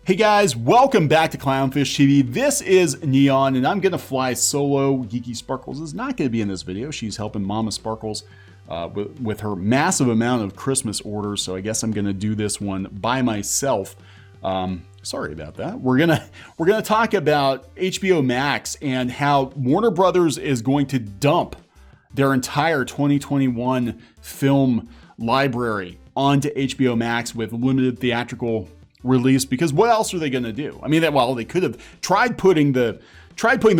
Hey guys, welcome back to Clownfish TV. This is Kneon, and I'm going to fly solo. Geeky Sparkles is not going to be in this video. She's helping Mama Sparkles with her massive amount of Christmas orders, so I guess I'm going to do this one by myself. Sorry about that. We're gonna talk about HBO Max and how Warner Brothers is going to dump their entire 2021 film library onto HBO Max with limited theatrical release, because what else are they going to do? I mean, they could have tried putting the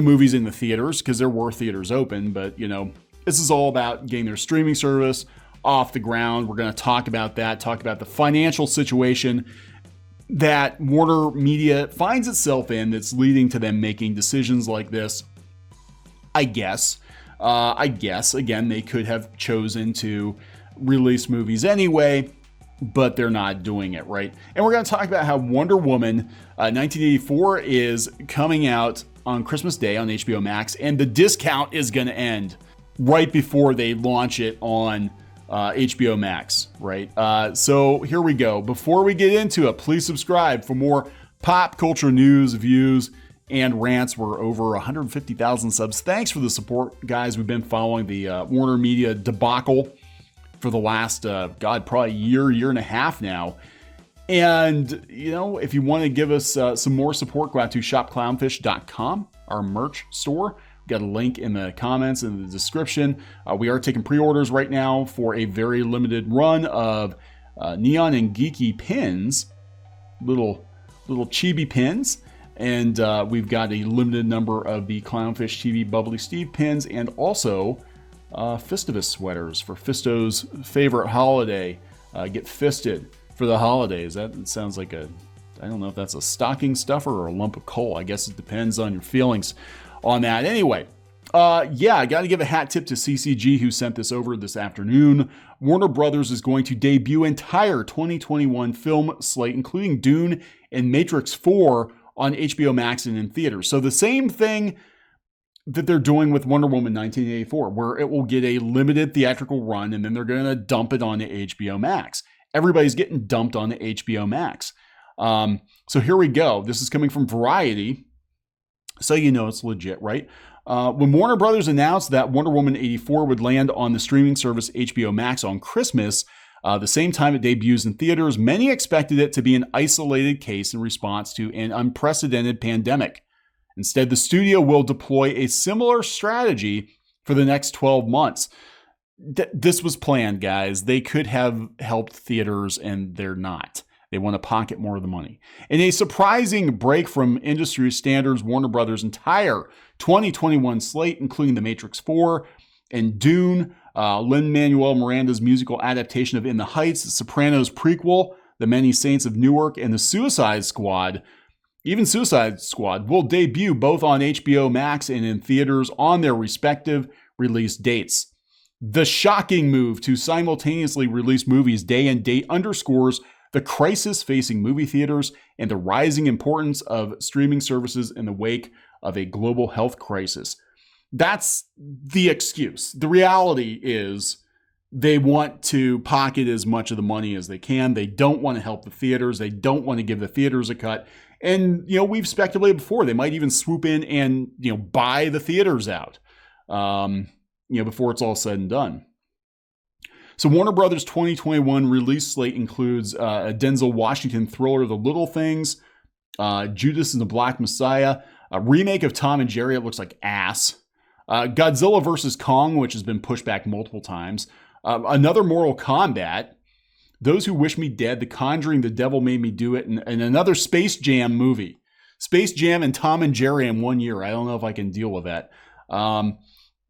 movies in the theaters, because there were theaters open, but you know, this is all about getting their streaming service off the ground. We're going to talk about that, talk about the financial situation that Warner Media finds itself in that's leading to them making decisions like this. I guess again, they could have chosen to release movies anyway, but they're not doing it, right? And we're going to talk about how Wonder Woman 1984 is coming out on Christmas Day on HBO Max, and the discount is going to end right before they launch it on HBO Max, right? So here we go. Before we get into it, please subscribe for more pop culture news, views, and rants. We're over 150,000 subs. Thanks for the support, guys. We've been following the Warner Media debacle for the last, probably year and a half now. And, you know, if you want to give us some more support, go out to shopclownfish.com, our merch store. We've got a link in the comments and the description. We are taking pre-orders right now for a very limited run of Kneon and Geeky pins, little chibi pins. And we've got a limited number of the Clownfish TV Bubbly Steve pins, and also Festivus sweaters for Fisto's favorite holiday. Get fisted for the holidays. That sounds like I don't know if that's a stocking stuffer or a lump of coal. I guess it depends on your feelings on that. Anyway, I got to give a hat tip to CCG, who sent this over this afternoon. Warner Brothers is going to debut entire 2021 film slate, including Dune and Matrix 4, on HBO Max and in theaters. So the same thing that they're doing with Wonder Woman 1984, where it will get a limited theatrical run and then they're going to dump it onto HBO Max. Everybody's getting dumped onto HBO Max. So here we go. This is coming from Variety, so you know it's legit, right? When Warner Brothers announced that Wonder Woman 84 would land on the streaming service HBO Max on Christmas, the same time it debuts in theaters, many expected it to be an isolated case in response to an unprecedented pandemic. Instead, the studio will deploy a similar strategy for the next 12 months. This was planned, guys. They could have helped theaters, and they're not. They want to pocket more of the money. In a surprising break from industry standards, Warner Brothers' entire 2021 slate, including The Matrix 4 and Dune, Lin-Manuel Miranda's musical adaptation of In the Heights, The Sopranos prequel, The Many Saints of Newark, and The Suicide Squad, even Suicide Squad, will debut both on HBO Max and in theaters on their respective release dates. The shocking move to simultaneously release movies day and date underscores the crisis facing movie theaters and the rising importance of streaming services in the wake of a global health crisis. That's the excuse. The reality is they want to pocket as much of the money as they can. They don't want to help the theaters. They don't want to give the theaters a cut. And, you know, we've speculated before, they might even swoop in and, you know, buy the theaters out, before it's all said and done. So Warner Brothers 2021 release slate includes a Denzel Washington thriller, The Little Things, Judas and the Black Messiah, a remake of Tom and Jerry. It looks like ass. Godzilla vs. Kong, which has been pushed back multiple times. Another Mortal Kombat. Those Who Wish Me Dead, The Conjuring, The Devil Made Me Do It, and another Space Jam movie. Space Jam and Tom and Jerry in 1 year. I don't know if I can deal with that. The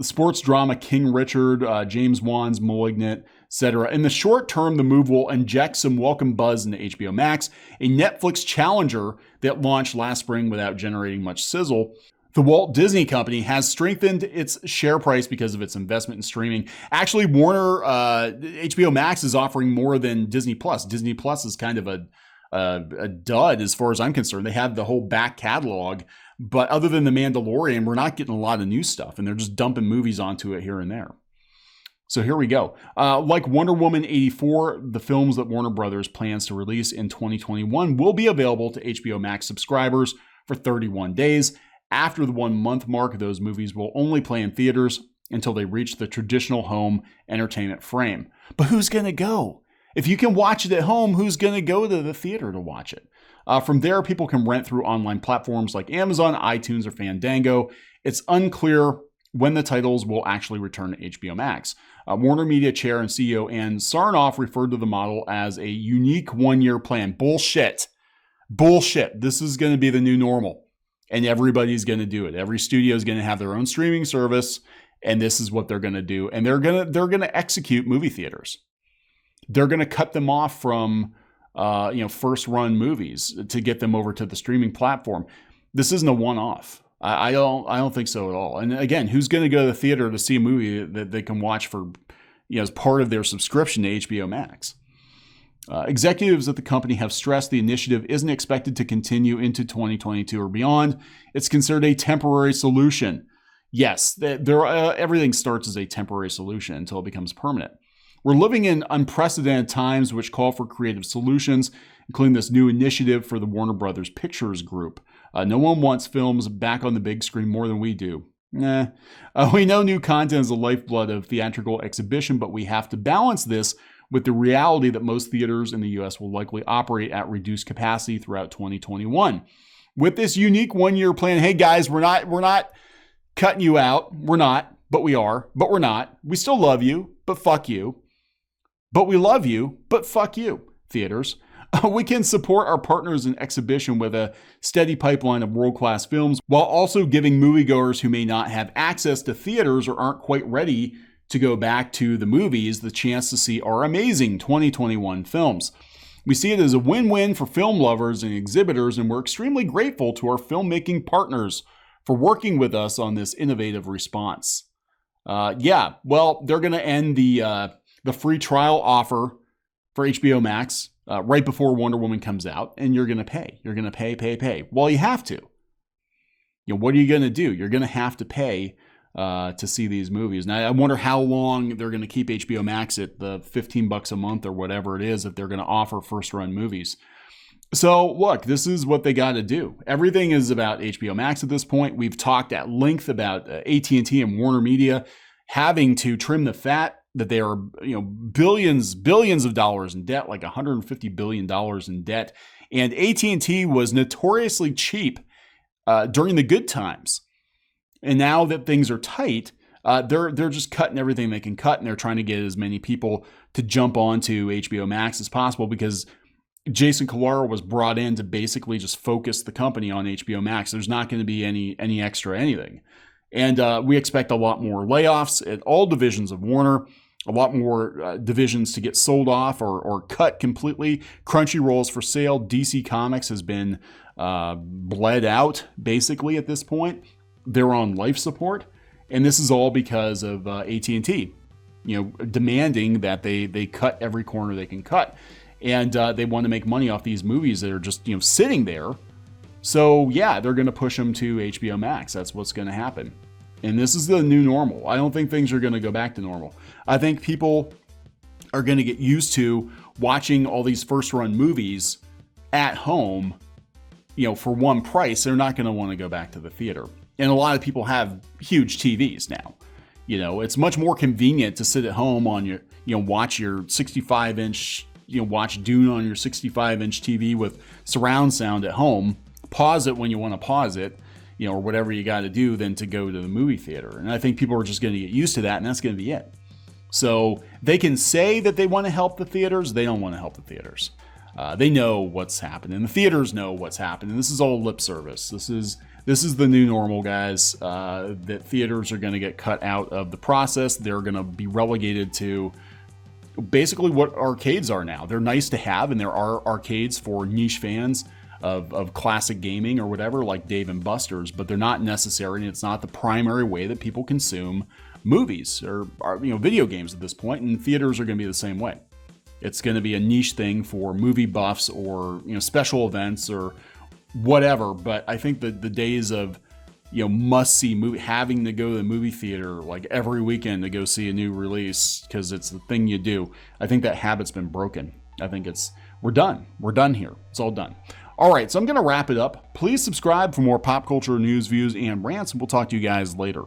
sports drama King Richard, James Wan's Malignant, etc. In the short term, the move will inject some welcome buzz into HBO Max, a Netflix challenger that launched last spring without generating much sizzle. The Walt Disney Company has strengthened its share price because of its investment in streaming. Actually, HBO Max is offering more than Disney Plus. Disney Plus is kind of a dud as far as I'm concerned. They have the whole back catalog, but other than The Mandalorian, we're not getting a lot of new stuff, and they're just dumping movies onto it here and there. So here we go. Like Wonder Woman 84, the films that Warner Brothers plans to release in 2021 will be available to HBO Max subscribers for 31 days. After the 1 month mark, those movies will only play in theaters until they reach the traditional home entertainment frame. But who's going to go? If you can watch it at home, who's going to go to the theater to watch it? From there, people can rent through online platforms like Amazon, iTunes, or Fandango. It's unclear when the titles will actually return to HBO Max. Warner Media Chair and CEO Ann Sarnoff referred to the model as a unique one-year plan. Bullshit. Bullshit. This is going to be the new normal, and everybody's going to do it. Every studio is going to have their own streaming service, and this is what they're going to do. And they're going to execute movie theaters. They're going to cut them off from first-run movies to get them over to the streaming platform. This isn't a one-off. I don't think so at all. And again, who's going to go to the theater to see a movie that they can watch for, as part of their subscription to HBO Max? Executives at the company have stressed the initiative isn't expected to continue into 2022 or beyond. It's considered a temporary solution. Yes, everything starts as a temporary solution until it becomes permanent. We're living in unprecedented times which call for creative solutions, including this new initiative for the Warner Brothers Pictures Group. No one wants films back on the big screen more than we do. We know new content is the lifeblood of theatrical exhibition, but we have to balance this with the reality that most theaters in the U.S. will likely operate at reduced capacity throughout 2021. With this unique one-year plan, hey guys, we're not cutting you out. We're not, but we are, but we're not. We still love you, but fuck you. But we love you, but fuck you, theaters. We can support our partners in exhibition with a steady pipeline of world-class films while also giving moviegoers who may not have access to theaters or aren't quite ready to go back to the movies the chance to see our amazing 2021 films. We see it as a win-win for film lovers and exhibitors, and we're extremely grateful to our filmmaking partners for working with us on this innovative response. They're going to end the free trial offer for HBO Max right before Wonder Woman comes out, and you're going to pay. You're going to pay. Well, you have to. What are you going to do? You're going to have to pay to see these movies. Now, I wonder how long they're going to keep HBO Max at the $15 a month or whatever it is that they're going to offer first-run movies. So, look, this is what they got to do. Everything is about HBO Max at this point. We've talked at length about AT&T and Warner Media having to trim the fat, that they are, billions of dollars in debt, like $150 billion in debt. And AT&T was notoriously cheap during the good times. And now that things are tight, they're just cutting everything they can cut, and they're trying to get as many people to jump onto HBO Max as possible, because Jason Kilar was brought in to basically just focus the company on HBO Max. There's not going to be any extra anything. And we expect a lot more layoffs at all divisions of Warner, a lot more divisions to get sold off or cut completely. Crunchyroll's for sale. DC Comics has been bled out, basically, at this point. They're on life support. And this is all because of AT&T, demanding that they cut every corner they can cut. And they want to make money off these movies that are just, sitting there. So, yeah, they're going to push them to HBO Max. That's what's going to happen. And this is the new normal. I don't think things are going to go back to normal. I think people are going to get used to watching all these first-run movies at home, for one price. They're not going to want to go back to the theater. And a lot of people have huge TVs now. It's much more convenient to sit at home on your, watch your 65-inch, watch Dune on your 65-inch TV with surround sound at home, pause it when you want to pause it, or whatever you got to do, than to go to the movie theater. And I think people are just going to get used to that, and that's going to be it. So they can say that they want to help the theaters. They don't want to help the theaters. They know what's happening. The theaters know what's happening. This is all lip service. This is the new normal, guys. That theaters are going to get cut out of the process. They're going to be relegated to basically what arcades are now. They're nice to have, and there are arcades for niche fans of classic gaming or whatever, like Dave and Buster's, but they're not necessary, and it's not the primary way that people consume movies or video games at this point. And theaters are going to be the same way. It's going to be a niche thing for movie buffs or special events or whatever. But I think that the days of must-see movie, having to go to the movie theater like every weekend to go see a new release because it's the thing you do. I think that habit's been broken. I think we're done. We're done here. It's all done. All right, so I'm going to wrap it up. Please subscribe for more pop culture news, views, and rants, and we'll talk to you guys later.